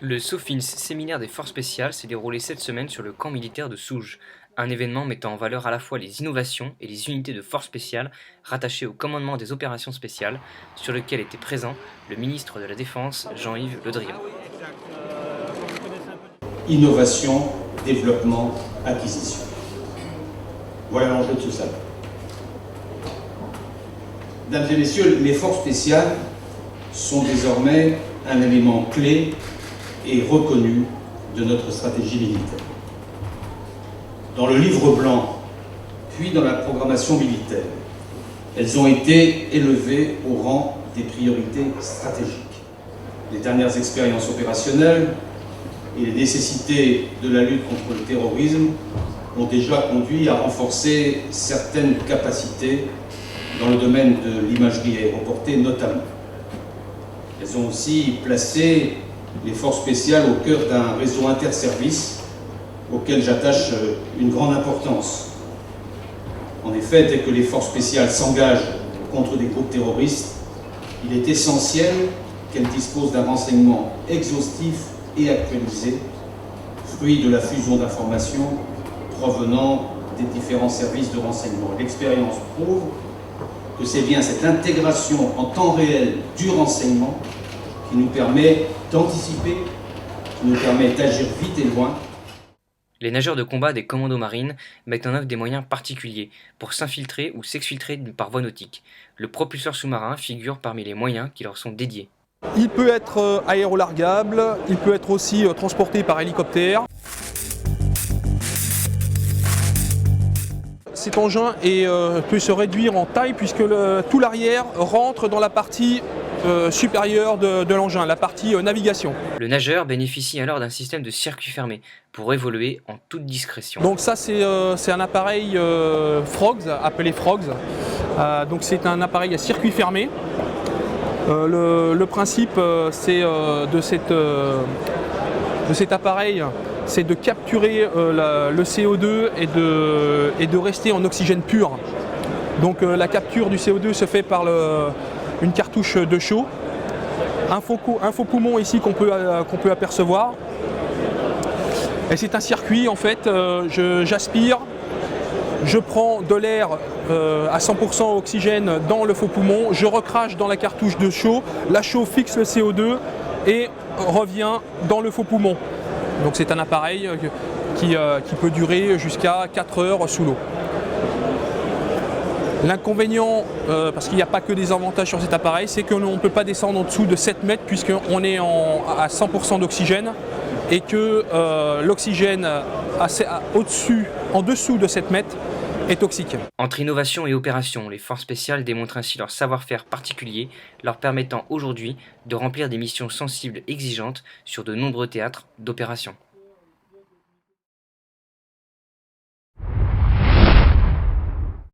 Le SOFINS, séminaire des forces spéciales, s'est déroulé cette semaine sur le camp militaire de Souges, un événement mettant en valeur à la fois les innovations et les unités de forces spéciales rattachées au commandement des opérations spéciales, sur lequel était présent le ministre de la Défense Jean-Yves Le Drian. Innovation, développement, acquisition. Voilà l'enjeu de ce salon. Mesdames et messieurs, les forces spéciales sont désormais un élément clé et reconnu de notre stratégie militaire. Dans le livre blanc, puis dans la programmation militaire, elles ont été élevées au rang des priorités stratégiques. Les dernières expériences opérationnelles et les nécessités de la lutte contre le terrorisme ont déjà conduit à renforcer certaines capacités dans le domaine de l'imagerie aéroportée notamment. Elles ont aussi placé les forces spéciales au cœur d'un réseau interservices auquel j'attache une grande importance. En effet, dès que les forces spéciales s'engagent contre des groupes terroristes, il est essentiel qu'elles disposent d'un renseignement exhaustif et actualisé, fruit de la fusion d'informations provenant des différents services de renseignement. L'expérience prouve que c'est bien cette intégration en temps réel du renseignement qui nous permet d'anticiper, qui nous permet d'agir vite et loin. Les nageurs de combat des commandos marines mettent en œuvre des moyens particuliers pour s'infiltrer ou s'exfiltrer par voie nautique. Le propulseur sous-marin figure parmi les moyens qui leur sont dédiés. Il peut être aérolargable, il peut être aussi transporté par hélicoptère. Cet engin peut se réduire en taille puisque tout l'arrière rentre dans la partie supérieure de l'engin, la partie navigation. Le nageur bénéficie alors d'un système de circuit fermé pour évoluer en toute discrétion. Donc ça c'est un appareil Frogs, appelé Frogs. Donc c'est un appareil à circuit fermé. Le principe de cet appareil, c'est de capturer le CO2 et de rester en oxygène pur. Donc la capture du CO2 se fait par une cartouche de chaux, un faux poumon ici qu'on peut apercevoir. Et c'est un circuit en fait, j'aspire, je prends de l'air à 100% oxygène dans le faux poumon, je recrache dans la cartouche de chaux, la chaux fixe le CO2 et revient dans le faux poumon. Donc c'est un appareil qui peut durer jusqu'à 4 heures sous l'eau. L'inconvénient, parce qu'il n'y a pas que des avantages sur cet appareil, c'est qu'on ne peut pas descendre en dessous de 7 mètres puisqu'on est à 100% d'oxygène et que l'oxygène en dessous de 7 mètres est toxique. Entre innovation et opération, les forces spéciales démontrent ainsi leur savoir-faire particulier, leur permettant aujourd'hui de remplir des missions sensibles exigeantes sur de nombreux théâtres d'opération.